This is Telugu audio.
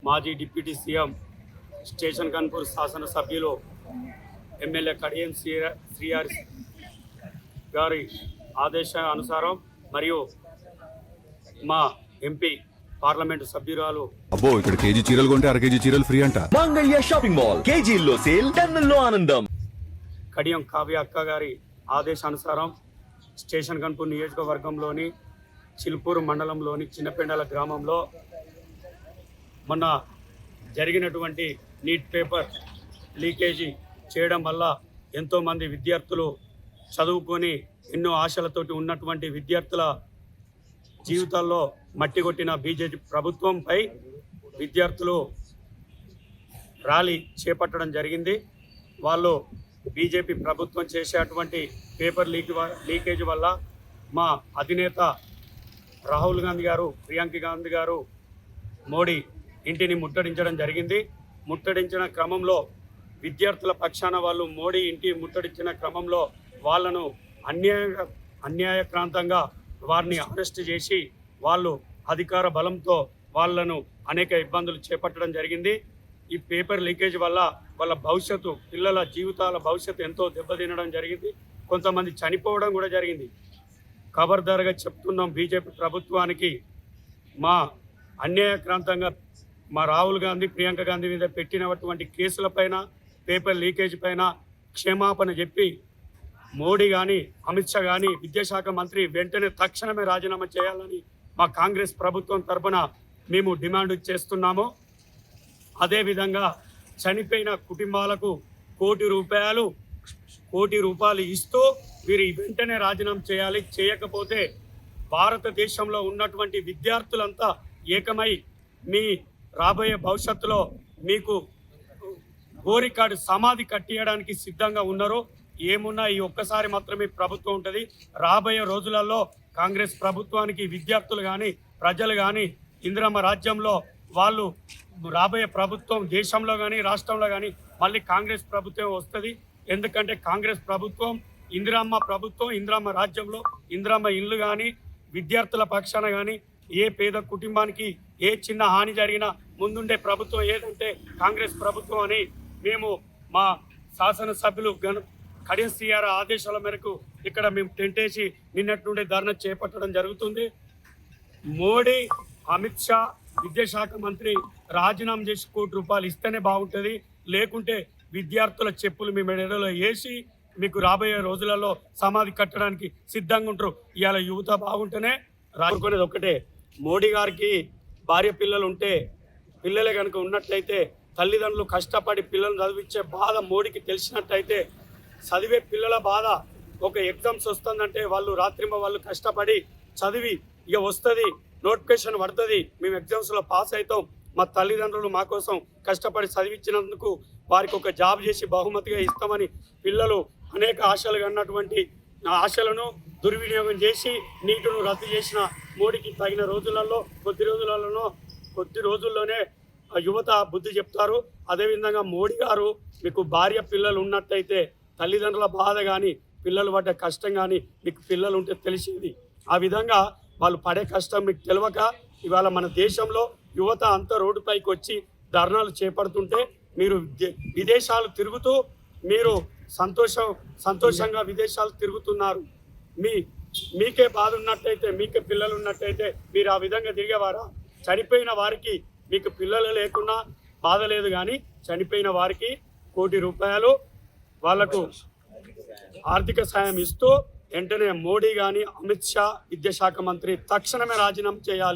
మాజీ డిప్యూటీ సీఎం స్టేషన్ కన్పూర్ శాసనసభ్యులు ఎమ్మెల్యే కడియం శ్రీహరి గారి ఆదేశానుసారం మరియు మా ఎంపీ పార్లమెంటు సభ్యురాలు అబ్బో ఇక్కడ కేజీ చీరలు కొంటే అర కేజీ చీరలు ఫ్రీ అంట. మంగళ్య షాపింగ్ మాల్, కేజీల్లో సేల్, టన్నుల్లో ఆనందం. కడియం కావ్య అక్క గారి ఆదేశానుసారం స్టేషన్ కన్పూర్ నియోజకవర్గంలోని చిలుపూరు మండలంలోని చిన్నపెండల గ్రామంలో మొన్న జరిగినటువంటి నీట్ పేపర్ లీకేజీ చేయడం వల్ల ఎంతోమంది విద్యార్థులు చదువుకొని ఎన్నో ఆశలతోటి ఉన్నటువంటి విద్యార్థుల జీవితాల్లో మట్టి కొట్టిన బీజేపీ ప్రభుత్వంపై విద్యార్థులు ర్యాలీ చేపట్టడం జరిగింది. వాళ్ళు బీజేపీ ప్రభుత్వం చేసేటువంటి పేపర్ లీకేజ్ వల్ల మా అధినేత రాహుల్ గాంధీ గారు, ప్రియాంక గాంధీ గారు మోడీ ఇంటిని ముట్టడించడం జరిగింది. ముట్టడించిన క్రమంలో విద్యార్థుల పక్షాన వాళ్ళు మోడీ ఇంటి ముట్టడించిన క్రమంలో వాళ్ళను అన్యాయక్రాంతంగా వారిని అరెస్ట్ చేసి వాళ్ళు అధికార బలంతో వాళ్ళను అనేక ఇబ్బందులు చేపట్టడం జరిగింది. ఈ పేపర్ లీకేజ్ వల్ల వాళ్ళ భవిష్యత్తు, పిల్లల జీవితాల భవిష్యత్తు ఎంతో దెబ్బతినడం జరిగింది. కొంతమంది చనిపోవడం కూడా జరిగింది. ఖబర్దారుగా చెప్తున్నాం బీజేపీ ప్రభుత్వానికి, మా అన్యాయక్రాంతంగా మా రాహుల్ గాంధీ, ప్రియాంక గాంధీ మీద పెట్టినటువంటి కేసులపైన, పేపర్ లీకేజ్ పైన క్షమాపణ చెప్పి మోడీ కానీ, అమిత్ షా కానీ, విద్యాశాఖ మంత్రి వెంటనే తక్షణమే రాజీనామా చేయాలని మా కాంగ్రెస్ ప్రభుత్వం తరఫున మేము డిమాండ్ చేస్తున్నాము. అదేవిధంగా చనిపోయిన కుటుంబాలకు కోటి రూపాయలు ఇస్తూ వీరు వెంటనే రాజీనామా చేయాలి. చేయకపోతే భారతదేశంలో ఉన్నటువంటి విద్యార్థులంతా ఏకమై మీ రాబోయే భవిష్యత్తులో మీకు గోరికాడు సమాధి కట్టియడానికి సిద్ధంగా ఉన్నారు. ఏమున్నా ఈ ఒక్కసారి మాత్రమే ప్రభుత్వం ఉంటుంది. రాబోయే రోజులలో కాంగ్రెస్ ప్రభుత్వానికి విద్యార్థులు కానీ, ప్రజలు కానీ, ఇందిరమ్మ రాజ్యంలో వాళ్ళు రాబోయే ప్రభుత్వం దేశంలో కానీ, రాష్ట్రంలో కానీ మళ్ళీ కాంగ్రెస్ ప్రభుత్వం వస్తుంది. ఎందుకంటే కాంగ్రెస్ ప్రభుత్వం ఇందిరమ్మ రాజ్యంలో ఇందిరమ్మ ఇల్లు కానీ, విద్యార్థుల పక్షాన కానీ, ఏ పేద కుటుంబానికి ఏ చిన్న హాని జరిగినా ముందుండే ప్రభుత్వం ఏదంటే కాంగ్రెస్ ప్రభుత్వం అని మేము మా శాసనసభ్యులు కడియం శ్రీహరి ఆదేశాల మేరకు ఇక్కడ మేము టెంట్ వేసి నిన్నటి నుండి ధర్నా చేపట్టడం జరుగుతుంది. మోడీ, అమిత్ షా, విద్యాశాఖ మంత్రి రాజీనామా చేసి ₹1 ఇస్తేనే బాగుంటుంది. లేకుంటే విద్యార్థుల చెప్పులు మీ మెడలో వేసి మీకు రాబోయే రోజులలో సమాధి కట్టడానికి సిద్ధంగా ఉంటారు. ఇవాళ యువత బాగుంటేనే రానుకునేది ఒకటే, మోడీ గారికి భార్య పిల్లలు ఉంటే, పిల్లలే కనుక ఉన్నట్టయితే, తల్లిదండ్రులు కష్టపడి పిల్లలను చదివించే బాధ మోడీకి తెలిసినట్టయితే, చదివే పిల్లల బాధ, ఒక ఎగ్జామ్స్ వస్తుందంటే వాళ్ళు వాళ్ళు కష్టపడి చదివి ఇక వస్తుంది, నోటిఫికేషన్ పడుతుంది, మేము ఎగ్జామ్స్లో పాస్ అవుతాం, మా తల్లిదండ్రులు మా కోసం కష్టపడి చదివించినందుకు వారికి ఒక జాబ్ చేసి బహుమతిగా ఇస్తామని పిల్లలు అనేక ఆశలు కన్నటువంటి ఆశలను దుర్వినియోగం చేసి నీటును రద్దు చేసిన మోడీకి తగిన రోజులలో కొద్ది రోజుల్లోనే యువత బుద్ధి చెప్తారు. అదేవిధంగా మోడీ గారు మీకు భార్య పిల్లలు ఉన్నట్టయితే తల్లిదండ్రుల బాధ కానీ, పిల్లలు పడ్డ కష్టం కానీ మీకు పిల్లలు ఉంటే తెలిసింది. ఆ విధంగా వాళ్ళు పడే కష్టం మీకు తెలియక ఇవాళ మన దేశంలో యువత అంతా రోడ్డుపైకి వచ్చి ధర్నాలు చేపడుతుంటే మీరు విదేశాలు తిరుగుతూ మీరు సంతోషంగా విదేశాలు తిరుగుతున్నారు. మీకే బాధ ఉన్నట్టయితే, మీకే పిల్లలు ఉన్నట్టయితే మీరు ఆ విధంగా తిరిగేవారా? చనిపోయిన వారికి మీకు పిల్లలు లేకున్నా బాధ లేదు, కానీ చనిపోయిన వారికి ₹1 వాళ్లకు ఆర్థిక సాయం ఇస్తూ వెంటనే మోడీ కానీ, అమిత్ షా, విద్యాశాఖ మంత్రి తక్షణమే రాజీనామా చేయాలి.